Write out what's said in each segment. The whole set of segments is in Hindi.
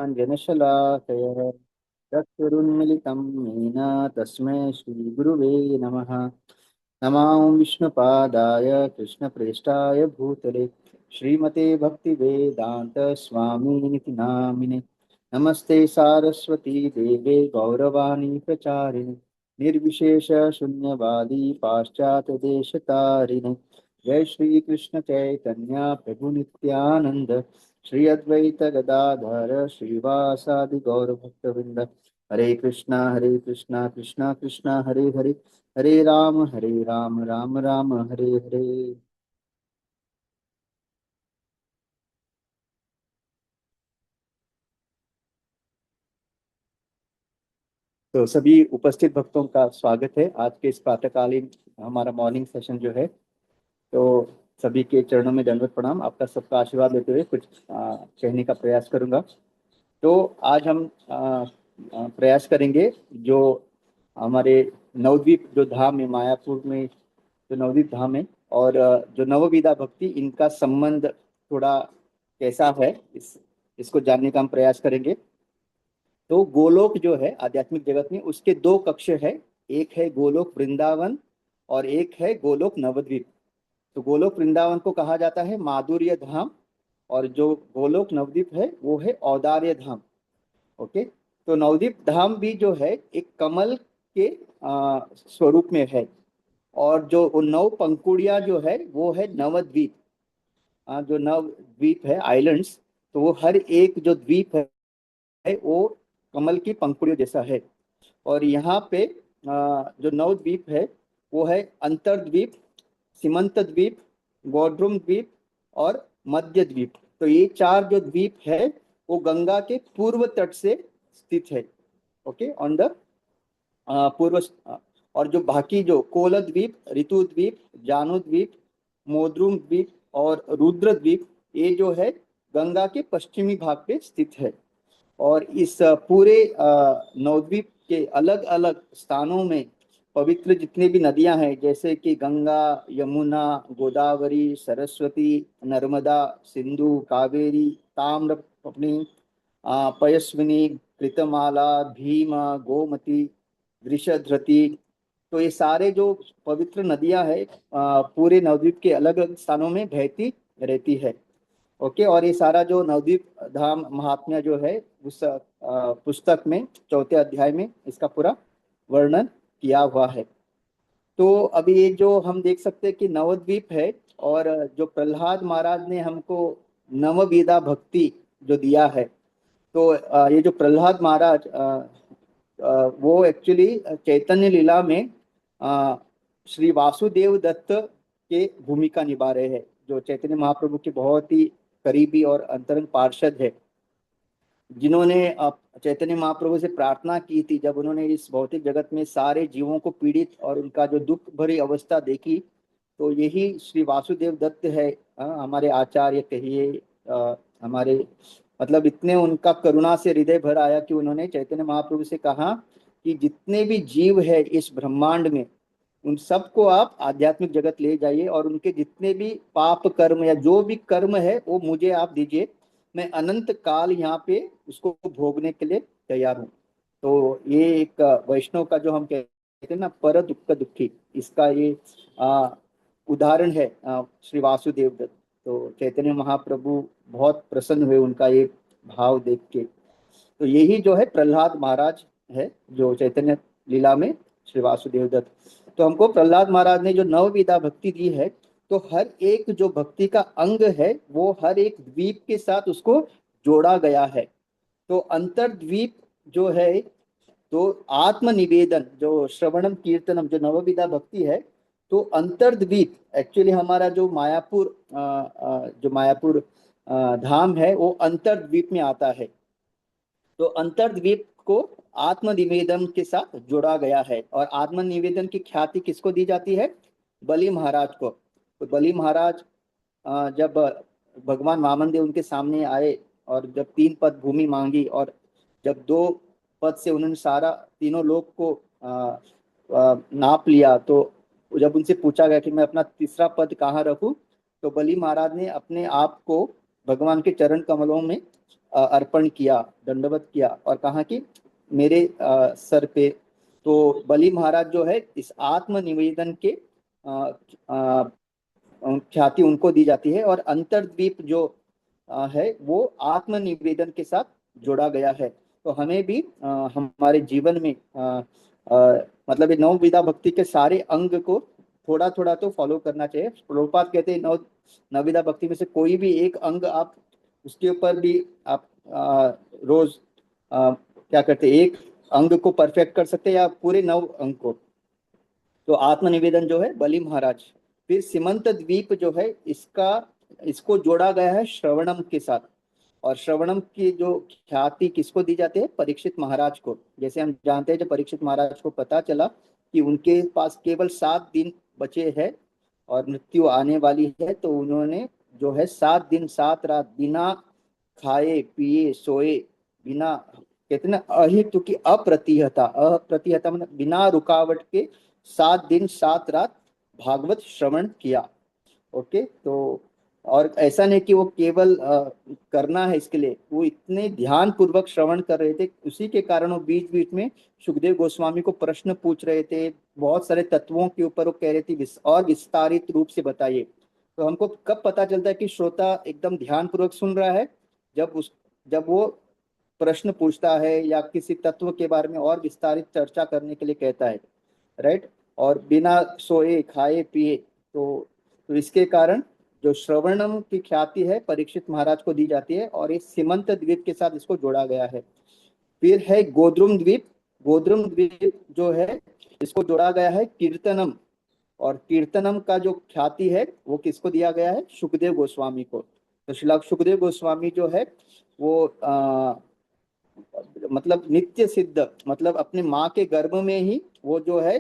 ज्ञानाञ्जनशलाकया चक्षुरुन्मिलितं येन तस्मै श्रीगुरुवे नमः। नमो विष्णुपादाय कृष्णप्रेष्ठाय भूतले श्रीमते भक्तिवेदान्त स्वामिनिति नामिने। नमस्ते सारस्वती देवे गौरवाणी प्रचारिणे निर्विशेष शून्यवादी पाश्चात्य देशतारिणे। जय श्री कृष्ण चैतन्य प्रभु नित्यानंद श्री अद्वैत गदाधर श्रीवासादि गौर भक्तवृंद। हरे कृष्णा कृष्णा कृष्णा हरे हरे, हरे राम राम राम हरे हरे। तो सभी उपस्थित भक्तों का स्वागत है आज के इस प्रातःकालीन हमारा मॉर्निंग सेशन जो है। तो सभी के चरणों में दंडवत प्रणाम। आपका सबका आशीर्वाद लेते हुए कुछ कहने का प्रयास करूंगा। तो आज हम प्रयास करेंगे जो हमारे नवद्वीप जो धाम है मायापुर में, जो नवद्वीप धाम है और जो नवविधा भक्ति, इनका संबंध थोड़ा कैसा है, इसको जानने का हम प्रयास करेंगे। तो गोलोक जो है आध्यात्मिक जगत में, उसके दो कक्ष है। एक है गोलोक वृंदावन और एक है गोलोक नवद्वीप। तो गोलोक वृंदावन को कहा जाता है माधुर्य धाम, और जो गोलोक नवद्वीप है वो है औदार्य धाम। ओके। तो नवद्वीप धाम भी जो है एक कमल के स्वरूप में है, और जो वो नव पंखुड़िया जो है वो है नवद्वीप। जो नव द्वीप है आइलैंड्स, तो वो हर एक जो द्वीप है वो कमल की पंखुड़ियों जैसा है। और यहाँ पे जो नव द्वीप है वो है अंतर्द्वीप, सीमंत द्वीप, गौड्रुम द्वीप और मध्य द्वीप। तो ये चार जो द्वीप है वो गंगा के पूर्व तट से स्थित है। ओके, ऑन द पूर्व। और जो बाकी जो कोल द्वीप, ऋतु द्वीप, जानु द्वीप, मोद्रुम द्वीप और रुद्र द्वीप, ये जो है गंगा के पश्चिमी भाग पे स्थित है। और इस पूरे नवद्वीप के अलग अलग स्थानों में पवित्र जितनी भी नदियां हैं, जैसे कि गंगा, यमुना, गोदावरी, सरस्वती, नर्मदा, सिंधु, कावेरी, ताम्रपर्णी, पयस्विनी, कृतमाला, भीमा, गोमती, वृषधृति। तो ये सारे जो पवित्र नदियां हैं पूरे नवद्वीप के अलग अलग स्थानों में बहती रहती है। ओके। और ये सारा जो नवद्वीप धाम महात्म्य जो है उस पुस्तक में चौथे अध्याय में इसका पूरा वर्णन किया हुआ है। तो अभी ये जो हम देख सकते हैं कि नवद्वीप है, और जो प्रहलाद महाराज ने हमको नवविधा भक्ति जो दिया है, तो ये जो प्रहलाद महाराज वो एक्चुअली चैतन्य लीला में अ, श्री वासुदेव दत्त के भूमिका निभा रहे हैं, जो चैतन्य महाप्रभु के बहुत ही करीबी और अंतरंग पार्षद है, जिन्होंने चैतन्य महाप्रभु से प्रार्थना की थी जब उन्होंने इस भौतिक जगत में सारे जीवों को पीड़ित और उनका जो दुख भरी अवस्था देखी। तो यही श्री वासुदेव दत्त है, हमारे आचार्य कहिए, हमारे मतलब इतने उनका करुणा से हृदय भर आया कि उन्होंने चैतन्य महाप्रभु से कहा कि जितने भी जीव है इस ब्रह्मांड में, उन सबको आप आध्यात्मिक जगत ले जाइए, और उनके जितने भी पाप कर्म या जो भी कर्म है वो मुझे आप दीजिए। मैं अनंत काल यहाँ पे उसको भोगने के लिए तैयार हूँ। तो ये एक वैष्णव का जो हम कहते हैं ना, पर दुख दुखी, इसका ये उदाहरण है श्री वासुदेव दत्त। तो चैतन्य महाप्रभु बहुत प्रसन्न हुए उनका ये भाव देख के। तो यही जो है प्रहलाद महाराज है, जो चैतन्य लीला में श्री वासुदेव दत्त। तो हमको प्रहलाद महाराज ने जो नवविधा भक्ति दी है, तो हर एक जो भक्ति का अंग है वो हर एक द्वीप के साथ उसको जोड़ा गया है। तो अंतर्द्वीप जो है, तो आत्मनिवेदन जो श्रवणम कीर्तनम जो नवविधा भक्ति है, तो अंतर्द्वीप एक्चुअली हमारा जो मायापुर जो मायापुर धाम है वो अंतर्द्वीप में आता है। तो अंतर्द्वीप को आत्मनिवेदन के साथ जोड़ा गया है, और आत्मनिवेदन की ख्याति किसको दी जाती है? बलि महाराज को। तो बलि महाराज जब भगवान वामनदेव उनके सामने आए, और जब 3 पद भूमि मांगी, और जब 2 पद से उन्होंने सारा तीनों लोग को नाप लिया, तो जब उनसे पूछा गया कि मैं अपना तीसरा पद कहाँ रखूं, तो बलि महाराज ने अपने आप को भगवान के चरण कमलों में अर्पण किया, दंडवत किया और कहा कि मेरे सर पे। तो बलि महाराज जो है इस आत्मनिवेदन के अ, अ, ख्याति उनको दी जाती है, और अंतर्द्वीप जो है वो आत्मनिवेदन के साथ जोड़ा गया है। तो हमें भी हमारे जीवन में मतलब ये नवविधा भक्ति के सारे अंग को थोड़ा थोड़ा तो फॉलो करना चाहिए। प्रभुपाद कहते हैं नवविधा भक्ति में से कोई भी एक अंग आप उसके ऊपर भी आप रोज क्या करते हैं, एक अंग को परफेक्ट कर सकते हैं या पूरे 9 अंग को। तो आत्मनिवेदन जो है बलि महाराज। फिर सीमंत द्वीप जो है इसका इसको जोड़ा गया है श्रवणम के साथ। और श्रवणम की जो ख्याति किसको दी जाती है, परीक्षित महाराज को। जैसे हम जानते हैं जब परीक्षित महाराज को पता चला कि उनके पास केवल 7 दिन बचे हैं और मृत्यु आने वाली है, तो उन्होंने जो है 7 दिन 7 रात बिना खाए पिए सोए, बिना कहते ना अहितु की अप्रतिहता, अप्रतिहता मतलब बिना रुकावट के 7 दिन 7 रात भागवत श्रवण किया। ओके। तो और ऐसा नहीं कि वो केवल करना है इसके लिए, वो इतने ध्यान पूर्वक श्रवण कर रहे थे, उसी के कारण वो बीच बीच में सुखदेव गोस्वामी को प्रश्न पूछ रहे थे, बहुत सारे तत्वों के ऊपर वो कह रहे थे और विस्तारित रूप से बताइए। तो हमको कब पता चलता है कि श्रोता एकदम ध्यान पूर्वक सुन रहा है, जब वो प्रश्न पूछता है या किसी तत्व के बारे में और विस्तारित चर्चा करने के लिए कहता है, राइट। और बिना सोए खाए पिए। तो इसके कारण जो श्रवणम की ख्याति है परीक्षित महाराज को दी जाती है, और इस सीमंत द्वीप के साथ इसको जोड़ा गया है। फिर है गोद्रुम द्वीप। गोद्रुम द्वीप जो है इसको जोड़ा गया है कीर्तनम। और कीर्तनम का जो ख्याति है वो किसको दिया गया है, सुखदेव गोस्वामी को। तो श्रील सुखदेव गोस्वामी जो है वो मतलब नित्य सिद्ध, मतलब अपने माँ के गर्भ में ही वो जो है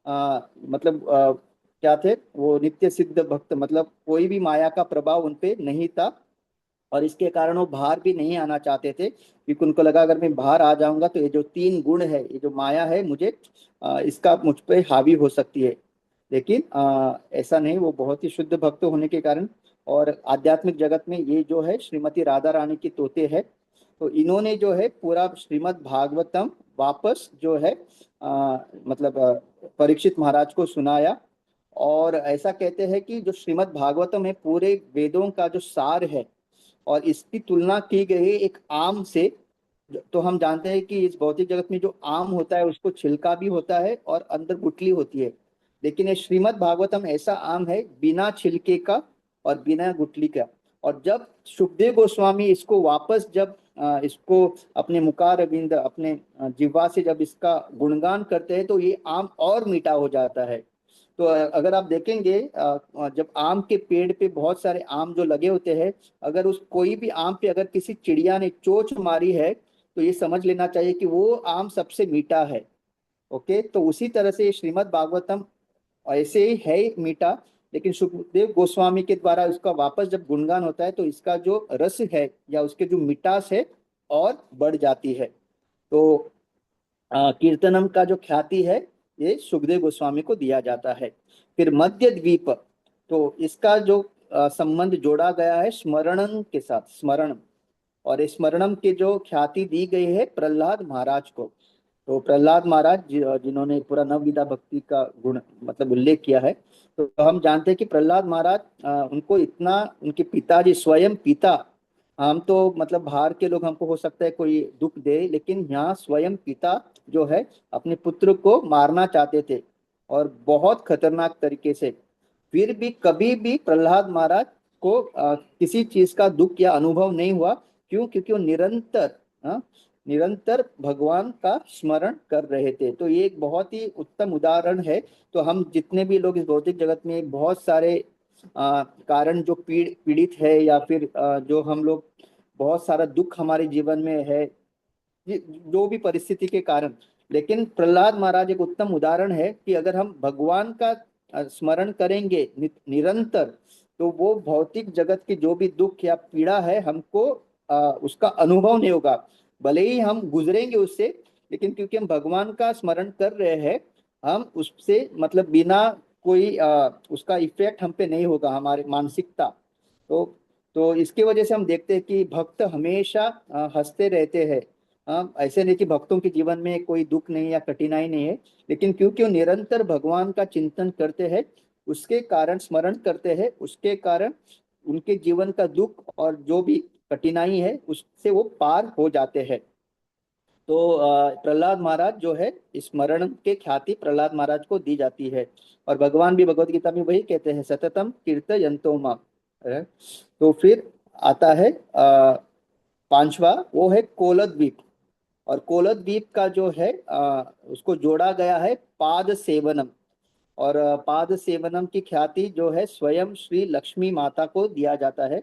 मतलब क्या थे, वो नित्य सिद्ध भक्त, मतलब कोई भी माया का प्रभाव उनपे नहीं था। और इसके कारण वो बाहर भी नहीं आना चाहते थे, क्योंकि उनको लगा अगर मैं बाहर आ जाऊंगा तो ये जो 3 गुण है, ये जो माया है, मुझे इसका मुझ पे हावी हो सकती है। लेकिन ऐसा नहीं, वो बहुत ही शुद्ध भक्त होने के कारण। और आध्यात्मिक जगत में ये जो है श्रीमती राधा रानी की तोते है, तो इन्होंने जो है पूरा श्रीमद् भागवतम वापस जो है मतलब परीक्षित महाराज को सुनाया। और ऐसा कहते हैं कि जो श्रीमद् भागवतम है पूरे वेदों का जो सार है, और इसकी तुलना की गई एक आम से। तो हम जानते हैं कि इस भौतिक जगत में जो आम होता है उसको छिलका भी होता है और अंदर गुठली होती है, लेकिन ये श्रीमद् भागवतम ऐसा आम है बिना छिलके का और बिना गुठली का। और जब सुखदेव गोस्वामी इसको वापस जब इसको अपने मुखारविंद अपने जिह्वा से जब इसका गुणगान करते हैं, तो ये आम और मीठा हो जाता है। तो अगर आप देखेंगे जब आम के पेड़ पे बहुत सारे आम जो लगे होते हैं, अगर उस कोई भी आम पे अगर किसी चिड़िया ने चोंच मारी है, तो ये समझ लेना चाहिए कि वो आम सबसे मीठा है। ओके। तो उसी तरह से श्रीमद् भागवतम ऐसे ही है मीठा, लेकिन सुखदेव गोस्वामी के द्वारा उसका वापस जब गुणगान होता है तो इसका जो रस है या उसके जो मिठास है और बढ़ जाती है। तो कीर्तनम का जो ख्याति है ये सुखदेव गोस्वामी को दिया जाता है। फिर मध्य द्वीप, तो इसका जो संबंध जोड़ा गया है स्मरणम के साथ, स्मरण। और इस स्मरणम की जो ख्याति दी गई है प्रहलाद महाराज को। तो प्रहलाद महाराज जिन्होंने पूरा नवविधा भक्ति का गुण मतलब उल्लेख किया है, तो हम जानते हैं कि प्रहलाद महाराज उनको इतना, उनके पिताजी स्वयं पिता, हम तो मतलब बाहर के लोग हमको हो सकता है कोई दुख दे, लेकिन यहाँ स्वयं पिता जो है अपने पुत्र को मारना चाहते थे और बहुत खतरनाक तरीके से। फिर भी कभी भी प्रहलाद महाराज को किसी चीज का दुख या अनुभव नहीं हुआ। क्यों? क्योंकि वो निरंतर निरंतर भगवान का स्मरण कर रहे थे। तो ये एक बहुत ही उत्तम उदाहरण है। तो हम जितने भी लोग इस भौतिक जगत में बहुत सारे कारण जो पीड़ित है, या फिर जो हम लोग बहुत सारा दुख हमारे जीवन में है, जो भी परिस्थिति के कारण, लेकिन प्रहलाद महाराज एक उत्तम उदाहरण है कि अगर हम भगवान का स्मरण करेंगे निरंतर, तो वो भौतिक जगत की जो भी दुख या पीड़ा है हमको उसका अनुभव नहीं होगा। भले ही हम गुजरेंगे उससे, लेकिन क्योंकि हम भगवान का स्मरण कर रहे हैं, हम उससे मतलब बिना कोई उसका इफेक्ट हम पे नहीं होगा, हमारे मानसिकता। तो तो इसकी वजह से हम देखते हैं कि भक्त हमेशा हंसते रहते हैं। ऐसे नहीं कि भक्तों के जीवन में कोई दुख नहीं या कठिनाई नहीं है, लेकिन क्योंकि वो निरंतर भगवान का चिंतन करते हैं, उसके कारण स्मरण करते हैं, उसके कारण उनके जीवन का दुख और जो भी कठिनाई है उससे वो पार हो जाते हैं। तो प्रहलाद महाराज जो है, स्मरण के ख्याति प्रहलाद महाराज को दी जाती है। और भगवान भी भगवत गीता में वही कहते हैं, सततम कीर्तयन्तो माम। है। तो फिर आता है पांचवा, वो है कोलद्वीप। और कोलद्वीप का जो है उसको जोड़ा गया है पाद सेवनम। और पाद सेवनम की ख्याति जो है स्वयं श्री लक्ष्मी माता को दिया जाता है।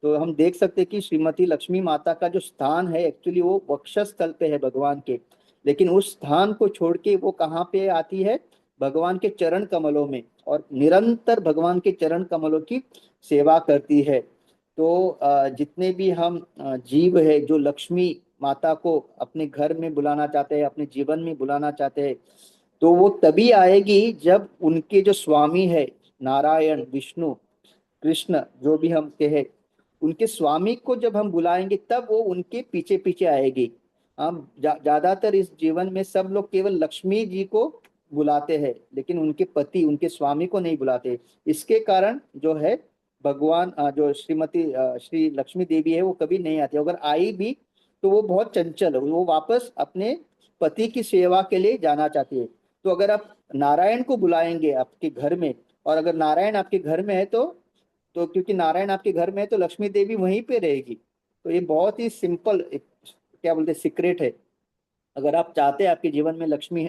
तो हम देख सकते हैं कि श्रीमती लक्ष्मी माता का जो स्थान है एक्चुअली वो वक्षस्थल पे है भगवान के। लेकिन उस स्थान को छोड़ के वो कहाँ पे आती है, भगवान के चरण कमलों में, और निरंतर भगवान के चरण कमलों की सेवा करती है। तो जितने भी हम जीव है जो लक्ष्मी माता को अपने घर में बुलाना चाहते हैं, अपने जीवन में बुलाना चाहते हैं, तो वो तभी आएगी जब उनके जो स्वामी है, नारायण, विष्णु, कृष्ण, जो भी हम कहे, उनके स्वामी को जब हम बुलाएंगे तब वो उनके पीछे पीछे आएगी। हम ज्यादातर इस जीवन में सब लोग केवल लक्ष्मी जी को बुलाते हैं, लेकिन उनके पति, उनके स्वामी को नहीं बुलाते। इसके कारण जो है भगवान जो श्रीमती श्री लक्ष्मी देवी है वो कभी नहीं आती। अगर आई भी तो वो बहुत चंचल है, वो वापस अपने पति की सेवा के लिए जाना चाहती है। तो अगर आप नारायण को बुलाएंगे आपके घर में, और अगर नारायण आपके घर में है तो क्योंकि नारायण आपके घर में है तो लक्ष्मी देवी वहीं पे रहेगी। तो ये बहुत ही सिंपल एक, क्या बोलते हैं, सीक्रेट है। अगर आप चाहते हैं आपके जीवन में लक्ष्मी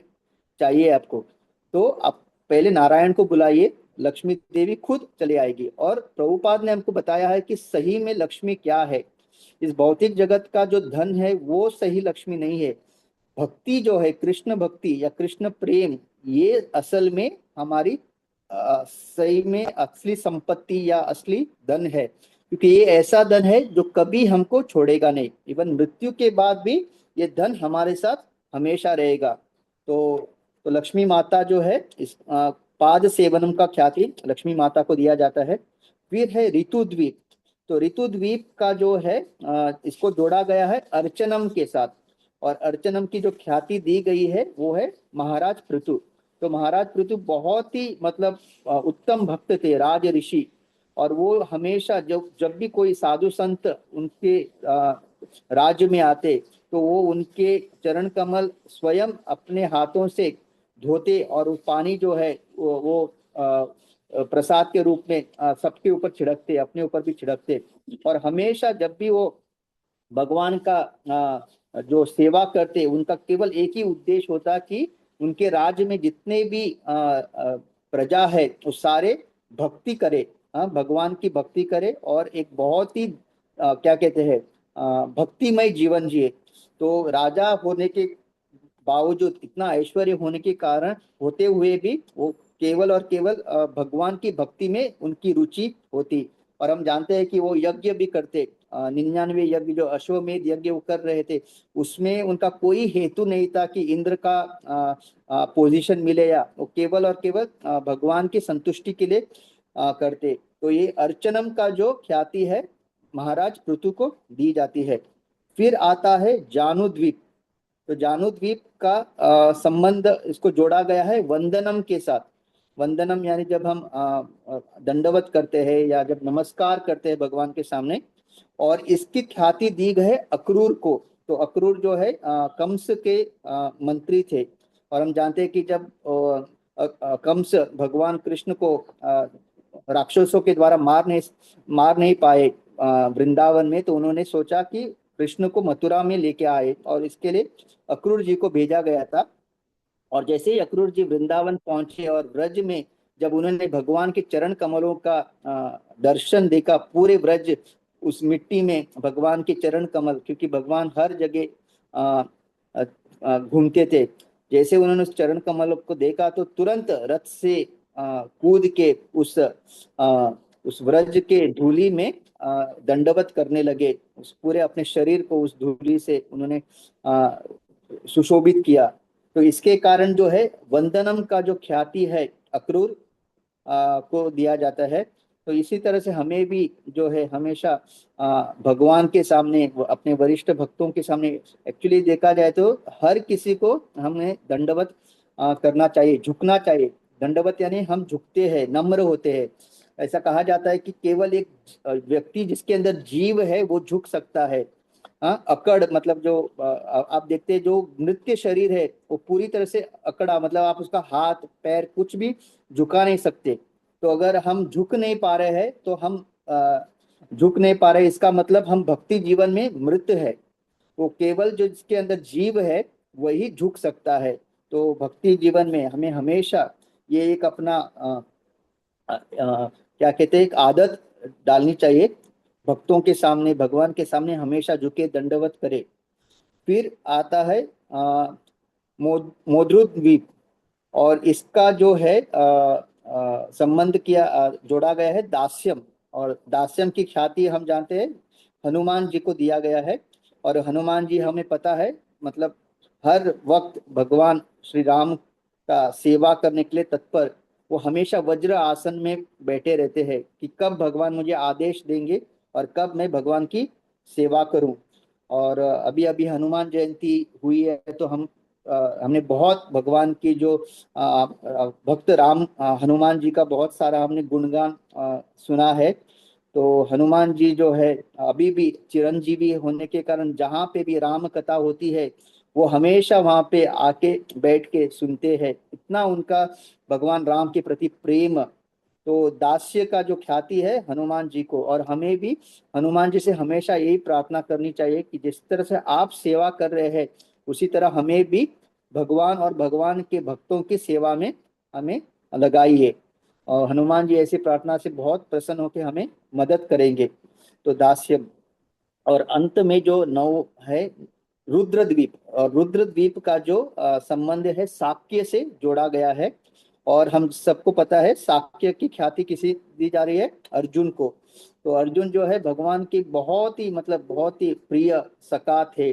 चाहिए आपको, तो आप पहले नारायण को बुलाइए, लक्ष्मी देवी खुद चली आएगी। और प्रभुपाद ने हमको बताया है कि सही में लक्ष्मी क्या है। इस भौतिक जगत का जो धन है वो सही लक्ष्मी नहीं है। भक्ति जो है, कृष्ण भक्ति या कृष्ण प्रेम, ये असल में हमारी सही में असली संपत्ति या असली धन है। क्योंकि ये ऐसा धन है जो कभी हमको छोड़ेगा नहीं, इवन मृत्यु के बाद भी ये धन हमारे साथ हमेशा रहेगा। तो तो लक्ष्मी माता जो है, इस पाद सेवनम का ख्याति लक्ष्मी माता को दिया जाता है। फिर है ऋतुद्वीप। तो ऋतुद्वीप का जो है इसको जोड़ा गया है अर्चनम के साथ। और अर्चनम की जो ख्याति दी गई है वो है महाराज पृथु। तो महाराज पृथु बहुत ही मतलब उत्तम भक्त थे, राज ऋषि। और वो हमेशा जब जब भी कोई साधु संत उनके राज्य में आते, तो वो उनके चरण कमल स्वयं अपने हाथों से धोते, और वो पानी जो है वो प्रसाद के रूप में सबके ऊपर छिड़कते, अपने ऊपर भी छिड़कते। और हमेशा जब भी वो भगवान का जो सेवा करते, उनका केवल एक ही उद्देश्य होता कि उनके राज्य में जितने भी प्रजा है वो सारे भक्ति करे, भगवान की भक्ति करे, और एक बहुत ही क्या कहते हैं, भक्तिमय जीवन जिए। तो राजा होने के बावजूद, इतना ऐश्वर्य होने के कारण होते हुए भी, वो केवल और केवल भगवान की भक्ति में उनकी रुचि होती। और हम जानते हैं कि वो यज्ञ भी करते, 99 यज्ञ जो अश्वमेध यज्ञ वो कर रहे थे, उसमें उनका कोई हेतु नहीं था कि इंद्र का पोजीशन मिले, या वो केवल और केवल भगवान की संतुष्टि के लिए करते। तो ये अर्चनम का जो ख्याति है महाराज पृथु को दी जाती है। फिर आता है जानुद्वीप। तो जानुद्वीप का संबंध इसको जोड़ा गया है वंदनम के साथ। वंदनम यानी जब हम दंडवत करते हैं या जब नमस्कार करते हैं भगवान के सामने। और इसकी ख्याति दी गई है अक्रूर को। तो अक्रूर जो है कंस के मंत्री थे। और हम जानते हैं कि जब कंस भगवान कृष्ण को राक्षसों के द्वारा मार नहीं पाए वृंदावन में, तो उन्होंने सोचा कि कृष्ण को मथुरा में लेके आए, और इसके लिए अक्रूर जी को भेजा गया था। और जैसे ही अक्रूर जी वृंदावन पहुंचे और ब्रज में जब उन्होंने भगवान के चरण कमलों का दर्शन देखा, पूरे ब्रज उस मिट्टी में भगवान के चरण कमल, क्योंकि भगवान हर जगह घूमते थे। जैसे उन्होंने उस चरण कमल को देखा तो तुरंत रथ से कूद के उस व्रज के धूलि में दंडवत करने लगे। उस पूरे अपने शरीर को उस धूलि से उन्होंने सुशोभित किया। तो इसके कारण जो है वंदनम का जो ख्याति है अक्रूर को दिया जाता है। तो इसी तरह से हमें भी जो है हमेशा भगवान के सामने, अपने वरिष्ठ भक्तों के सामने, एक्चुअली देखा जाए तो हर किसी को हमें दंडवत करना चाहिए, झुकना चाहिए। दंडवत यानी हम झुकते हैं, नम्र होते हैं। ऐसा कहा जाता है कि केवल एक व्यक्ति जिसके अंदर जीव है वो झुक सकता है। हाँ, अकड़ मतलब जो आप देखते हैं जो नृत्य शरीर है वो पूरी तरह से अकड़ा, मतलब आप उसका हाथ पैर कुछ भी झुका नहीं सकते। तो अगर हम झुक नहीं पा रहे हैं तो हम झुक नहीं पा रहे, इसका मतलब हम भक्ति जीवन में मृत है। वो केवल जो जिसके अंदर जीव है वही झुक सकता है। तो भक्ति जीवन में हमें हमेशा ये एक अपना क्या कहते हैं, एक आदत डालनी चाहिए, भक्तों के सामने, भगवान के सामने हमेशा झुके, दंडवत करे। फिर आता है मोद्रुत द्वीप, और इसका जो है संबंध किया, जोड़ा गया है दास्यम। और दास्यम की ख्याति हम जानते हैं हनुमान जी को दिया गया है। और हनुमान जी हमें पता है, मतलब हर वक्त भगवान श्री राम का सेवा करने के लिए तत्पर। वो हमेशा वज्र आसन में बैठे रहते हैं कि कब भगवान मुझे आदेश देंगे और कब मैं भगवान की सेवा करूं। और अभी अभी हनुमान जयंती हुई है, तो हमने बहुत भगवान की जो भक्त राम हनुमान जी का बहुत सारा हमने गुणगान सुना है। तो हनुमान जी जो है अभी भी चिरंजीवी होने के कारण जहाँ पे भी राम कथा होती है वो हमेशा वहाँ पे आके बैठ के सुनते हैं, इतना उनका भगवान राम के प्रति प्रेम। तो दास्य का जो ख्याति है हनुमान जी को, और हमें भी हनुमान जी से हमेशा यही प्रार्थना करनी चाहिए कि जिस तरह से आप सेवा कर रहे हैं उसी तरह हमें भी भगवान और भगवान के भक्तों की सेवा में हमें लगाइए। और हनुमान जी ऐसी प्रार्थना से बहुत प्रसन्न होकर हमें मदद करेंगे। तो दास्य, और अंत में जो नौ है रुद्रद्वीप, और रुद्रद्वीप का जो संबंध है साक्य से जोड़ा गया है। और हम सबको पता है साक्य की ख्याति किसी दी जा रही है, अर्जुन को। तो अर्जुन जो है भगवान की बहुत ही, मतलब बहुत ही प्रिय सखा थे।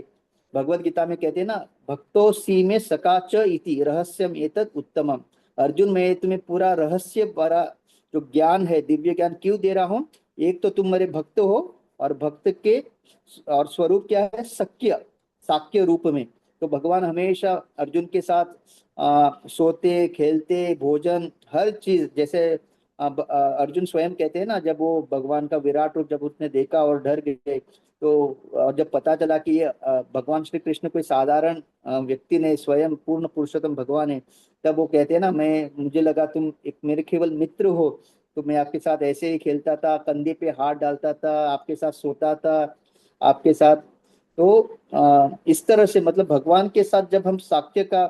भगवत गीता में कहते हैं ना, भक्तो सी में सखा च इति रहस्यम एतत् उत्तमम। अर्जुन, मैं तुम्हें पूरा रहस्य भरा जो ज्ञान है, दिव्य ज्ञान क्यों दे रहा हूँ। एक तो तुम मेरे भक्त हो, और भक्त के और स्वरूप क्या है, सख्य, साक्य रूप में। तो भगवान हमेशा अर्जुन के साथ सोते खेलते भोजन हर चीज, जैसे अर्जुन स्वयं कहते हैं ना, जब वो भगवान का विराट रूप जब उसने देखा और डर गए, तो जब पता चला कि ये भगवान श्री कृष्ण कोई साधारण व्यक्ति नहीं, स्वयं पूर्ण पुरुषोत्तम भगवान है, तब वो कहते हैं ना, मैं मुझे लगा तुम एक मेरे केवल मित्र हो, तो मैं आपके साथ ऐसे ही खेलता था, कंधे पे हाथ डालता था, आपके साथ सोता था, आपके साथ। तो इस तरह से, मतलब भगवान के साथ जब हम साक्य का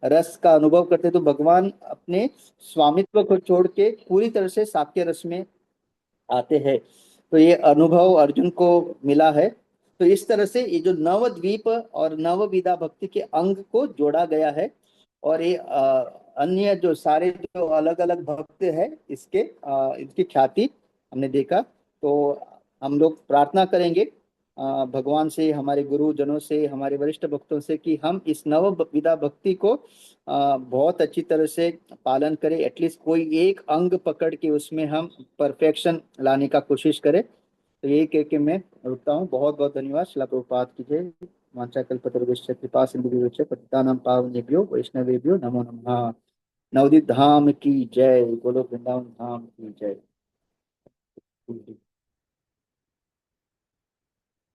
रस का अनुभव करते हैं तो भगवान अपने स्वामित्व को छोड़ के पूरी तरह से साक्य रस में आते हैं। तो ये अनुभव अर्जुन को मिला है। तो इस तरह से ये जो नवद्वीप और नवविधा भक्ति के अंग को जोड़ा गया है। और ये अन्य जो सारे जो अलग अलग भक्त है इसके इनकी ख्याति हमने देखा। तो हम लोग प्रार्थना करेंगे भगवान से, हमारे गुरुजनों से, हमारे वरिष्ठ भक्तों से कि हम इस नव विधा भक्ति को बहुत अच्छी तरह से पालन करें, एटलीस्ट कोई एक अंग पकड़ के उसमें हम परफेक्शन लाने का कोशिश करें। तो यही कह के मैं रुकता हूँ। बहुत बहुत धन्यवाद। शिला प्रभुपाद की जय। वाञ्छाकल्पतरुभ्यश्च कृपा सिन्धुभ्यश्च पतितानां पावनेभ्यो वैष्णवेभ्यो नमो नमः। नवदीप धाम की जय, गोलोक वृंदावन धाम की जय।